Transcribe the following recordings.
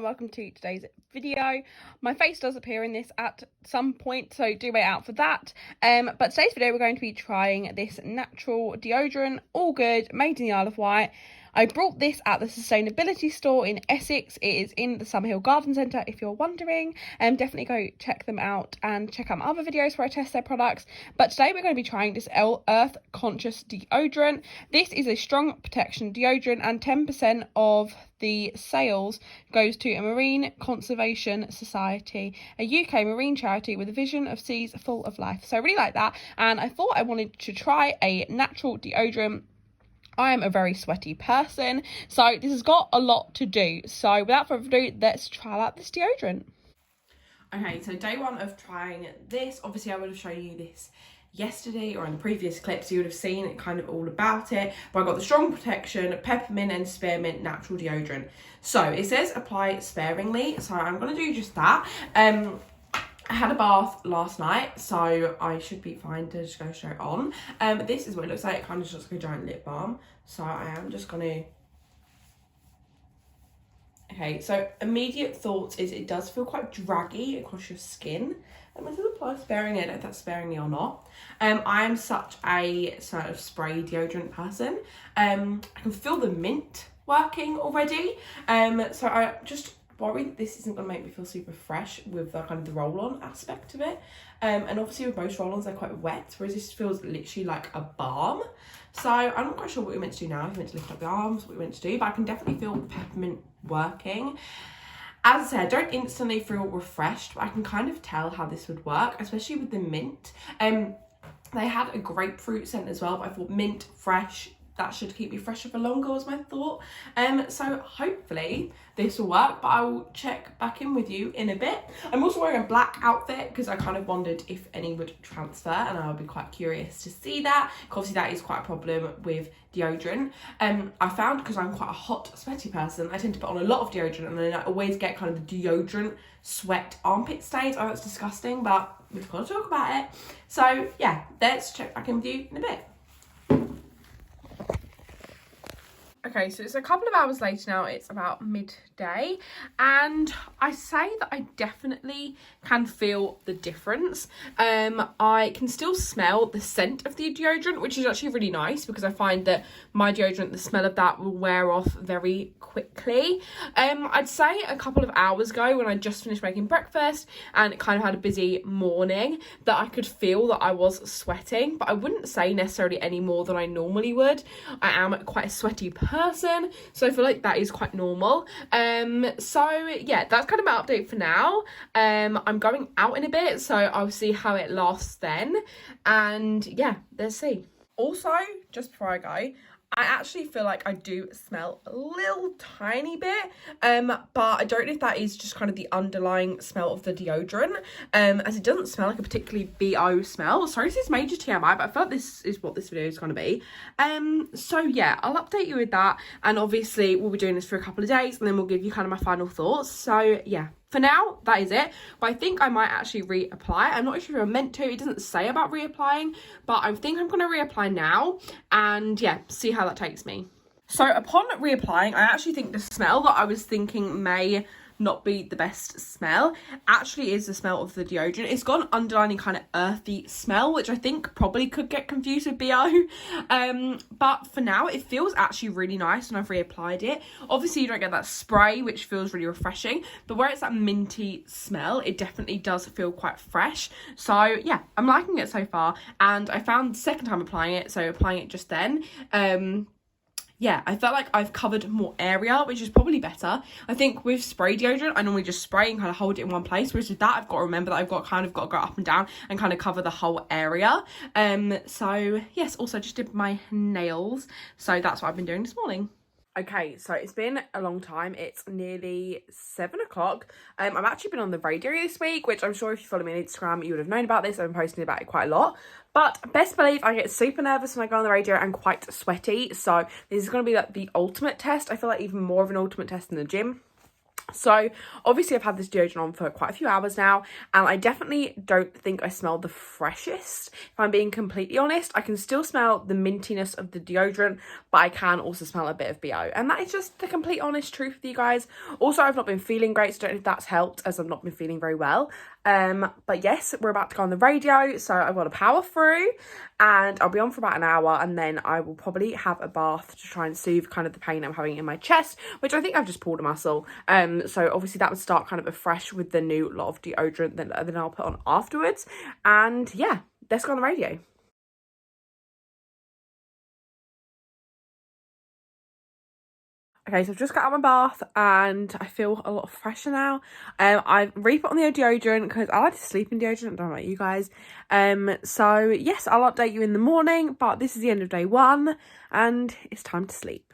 welcome to today's video. My face does appear in this at some point, so do wait out for that. But today's video we're going to be trying this natural deodorant, all good, made in the Isle of Wight. I brought this at the Sustainability store in Essex. It is in the Summerhill Garden Centre if you're wondering. Definitely go check them out and check out my other videos where I test their products. But today we're going to be trying this Earth Conscious deodorant. This is a strong protection deodorant and 10% of the sales goes to a Marine Conservation Society, a UK marine charity with a vision of seas full of life. So I really like that, and I thought I wanted to try a natural deodorant. I am a very sweaty person, so this has got a lot to do. So without further ado, let's try out this deodorant. Okay, so day one of trying this, obviously I would have shown you this yesterday or in the previous clips. You would have seen it kind of all about it, but I got the strong protection peppermint and spearmint natural deodorant. So it says apply sparingly, so I'm going to do just that. I had a bath last night, so I should be fine to just go straight on. This is what it looks like. It kind of just looks like a giant lip balm. So I am just going to... Okay, so immediate thoughts is it does feel quite draggy across your skin. I said apply sparingly. I don't know if that's sparingly or not. I am such a sort of spray deodorant person. I can feel the mint working already. So I just worried this isn't going to make me feel super fresh with the kind of the roll-on aspect of it. And obviously with most roll-ons they're quite wet, whereas this feels literally like a balm. So I'm not quite sure what we're meant to do now. If we're meant to lift up the arms, what we're meant to do, but I can definitely feel the peppermint working. As I said, I don't instantly feel refreshed, but I can kind of tell how this would work, especially with the mint. They had a grapefruit scent as well, but I thought mint, fresh, that should keep me fresher for longer was my thought. So hopefully this will work, but I will check back in with you in a bit. I'm also wearing a black outfit because I kind of wondered if any would transfer, and I would be quite curious to see that. Obviously that is quite a problem with deodorant. I found, because I'm quite a hot, sweaty person, I tend to put on a lot of deodorant and then I always get kind of the deodorant sweat armpit stains. Oh, that's disgusting, but we've got to talk about it. So yeah, let's check back in with you in a bit. Okay, so it's a couple of hours later now. It's about midday, and I say that I definitely can feel the difference. I can still smell the scent of the deodorant, which is actually really nice because I find that my deodorant, the smell of that will wear off very quickly. I'd say a couple of hours ago when I just finished making breakfast and kind of had a busy morning that I could feel that I was sweating, but I wouldn't say necessarily any more than I normally would. I am quite a sweaty person, so I feel like that is quite normal. So yeah, that's kind of my update for now. I'm going out in a bit, so I'll see how it lasts then, and yeah, let's see. Also, just before I go, I actually feel like I do smell a little tiny bit, but I don't know if that is just kind of the underlying smell of the deodorant, as it doesn't smell like a particularly BO smell. Sorry, this is major TMI, but I feel like this is what this video is going to be. So yeah, I'll update you with that, and obviously we'll be doing this for a couple of days, and then we'll give you kind of my final thoughts. So yeah. For now, that is it, but I think I might actually reapply. I'm not sure if I'm meant to. It doesn't say about reapplying, but I think I'm going to reapply now and yeah, see how that takes me. So upon reapplying, I actually think the smell that I was thinking may not be the best smell actually is the smell of the deodorant. It's got an underlying kind of earthy smell, which I think probably could get confused with BO, but for now it feels actually really nice when I've reapplied it. Obviously you don't get that spray, which feels really refreshing, but where it's that minty smell, it definitely does feel quite fresh. So yeah, I'm liking it so far, and I found the second time applying it, so applying it just then, yeah, I felt like I've covered more area, which is probably better. I think with spray deodorant, I normally just spray and kind of hold it in one place. Whereas with that, I've got to remember that I've got to go up and down and kind of cover the whole area. So yes, also just did my nails. So that's what I've been doing this morning. Okay, so it's been a long time. It's nearly 7 o'clock. I've actually been on the radio this week, which I'm sure if you follow me on Instagram, you would have known about this. I've been posting about it quite a lot. But best believe I get super nervous when I go on the radio and quite sweaty. So this is going to be like the ultimate test. I feel like even more of an ultimate test in the gym. So obviously I've had this deodorant on for quite a few hours now, and I definitely don't think I smell the freshest. If I'm being completely honest, I can still smell the mintiness of the deodorant, but I can also smell a bit of BO. And that is just the complete honest truth with you guys. Also, I've not been feeling great, so I don't know if that's helped, as I've not been feeling very well. But yes, we're about to go on the radio, so I've got to power through, and I'll be on for about an hour, and then I will probably have a bath to try and soothe kind of the pain I'm having in my chest, which I think I've just pulled a muscle. So obviously that would start kind of afresh with the new lot of deodorant that then I'll put on afterwards. And yeah, let's go on the radio. Okay, so I've just got out of my bath and I feel a lot fresher now. I've re-put on the deodorant because I like to sleep in deodorant, I don't know about you guys. So yes, I'll update you in the morning, but this is the end of day 1 and it's time to sleep.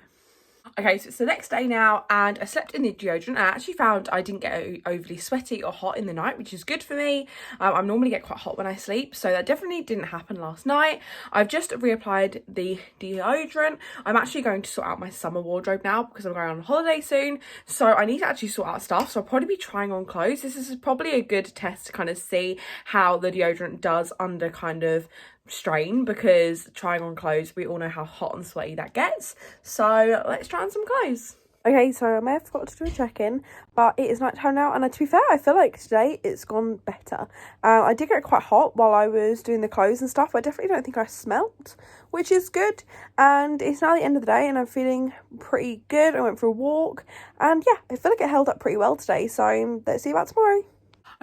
Okay, so it's the next day now and I slept in the deodorant. I actually found I didn't get overly sweaty or hot in the night, which is good for me. I normally get quite hot when I sleep, so that definitely didn't happen last night. I've just reapplied the deodorant. I'm actually going to sort out my summer wardrobe now because I'm going on holiday soon, so I need to actually sort out stuff. So I'll probably be trying on clothes. This is probably a good test to kind of see how the deodorant does under kind of strain, because trying on clothes, we all know how hot and sweaty that gets. So let's try on some clothes. Okay, so I may have forgot to do a check-in, but it is night time now, and to be fair, I feel like today it's gone better. I did get quite hot while I was doing the clothes and stuff. I definitely don't think I smelt, which is good, and it's now the end of the day and I'm feeling pretty good. I went for a walk, and yeah, I feel like it held up pretty well today, so let's see about tomorrow.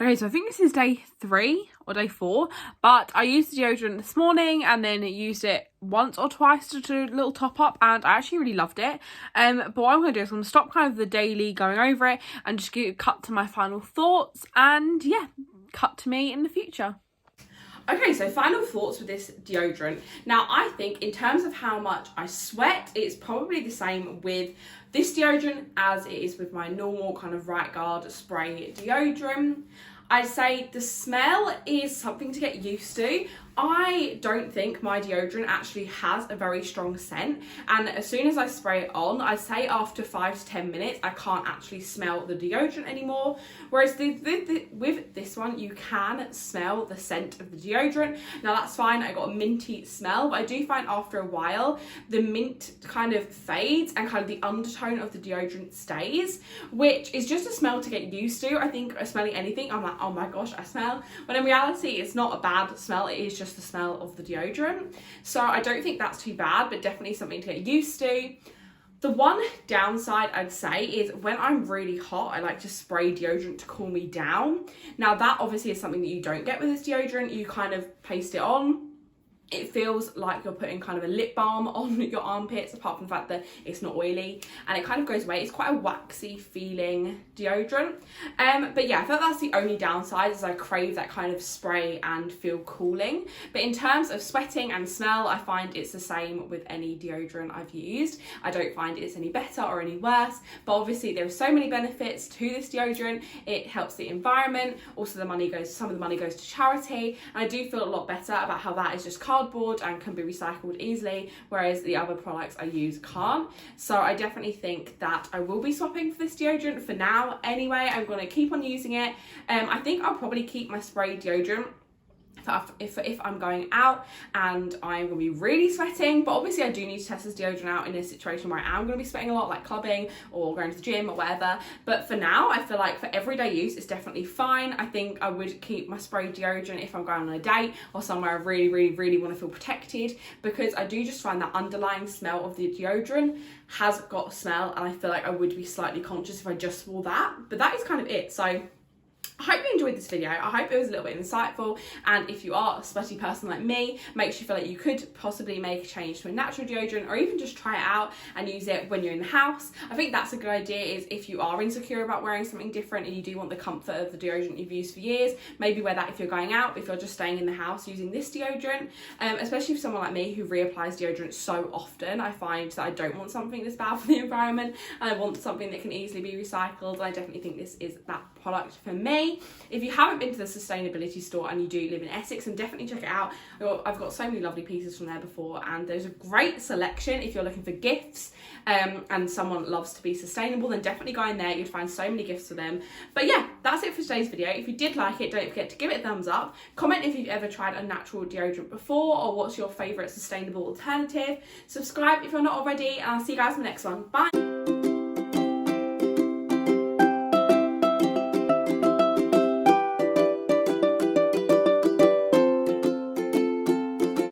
Okay, so I think this is day 3 or day 4, but I used the deodorant this morning and then used it once or twice to do a little top up, and I actually really loved it. But what I'm going to do is I'm going to stop kind of the daily going over it and just cut to my final thoughts, and yeah, cut to me in the future. Okay, so final thoughts with this deodorant. Now, I think in terms of how much I sweat, it's probably the same with this deodorant as it is with my normal kind of Right Guard spray deodorant. I'd say the smell is something to get used to. I don't think my deodorant actually has a very strong scent, and as soon as I spray it on, I'd say after 5 to 10 minutes I can't actually smell the deodorant anymore, whereas with this one you can smell the scent of the deodorant. Now that's fine, I got a minty smell, but I do find after a while the mint kind of fades and kind of the undertone of the deodorant stays, which is just a smell to get used to. I think smelling anything, I'm like, oh my gosh, I smell, when in reality it's not a bad smell, it is just the smell of the deodorant. So I don't think that's too bad, but definitely something to get used to. The one downside I'd say is when I'm really hot, I like to spray deodorant to cool me down. Now that obviously is something that you don't get with this deodorant. You kind of paste it on. It feels like you're putting kind of a lip balm on your armpits, apart from the fact that it's not oily, and it kind of goes away. It's quite a waxy feeling deodorant. But yeah, I feel like that's the only downside, is I crave that kind of spray and feel cooling. But in terms of sweating and smell, I find it's the same with any deodorant I've used. I don't find it's any better or any worse, but obviously there are so many benefits to this deodorant. It helps the environment. Also, some of the money goes to charity, and I do feel a lot better about how that is just cardboard and can be recycled easily, whereas the other products I use can't. So I definitely think that I will be swapping for this deodorant for now anyway. I'm going to keep on using it. I think I'll probably keep my spray deodorant if I'm going out and I'm going to be really sweating, but obviously I do need to test this deodorant out in a situation where I am going to be sweating a lot, like clubbing or going to the gym or whatever. But for now, I feel like for everyday use, it's definitely fine. I think I would keep my spray deodorant if I'm going on a date or somewhere I really want to feel protected, because I do just find that underlying smell of the deodorant has got a smell, and I feel like I would be slightly conscious if I just wore that. But that is kind of it. So I hope you enjoyed this video. I hope it was a little bit insightful, and if you are a sweaty person like me, makes you feel like you could possibly make a change to a natural deodorant, or even just try it out and use it when you're in the house. I think that's a good idea, is if you are insecure about wearing something different and you do want the comfort of the deodorant you've used for years, maybe wear that if you're going out. But if you're just staying in the house using this deodorant, especially for someone like me who reapplies deodorant so often, I find that I don't want something that's bad for the environment, and I want something that can easily be recycled, and I definitely think this is that product for me. me. If you haven't been to the sustainability store and you do live in Essex, then definitely check it out. I've got so many lovely pieces from there before, and there's a great selection if you're looking for gifts and someone loves to be sustainable, then definitely go in there. You'd find so many gifts for them. But yeah, that's it for today's video. If you did like it, don't forget to give it a thumbs up. Comment if you've ever tried a natural deodorant before, or what's your favourite sustainable alternative. Subscribe if you're not already, and I'll see you guys in the next one. Bye!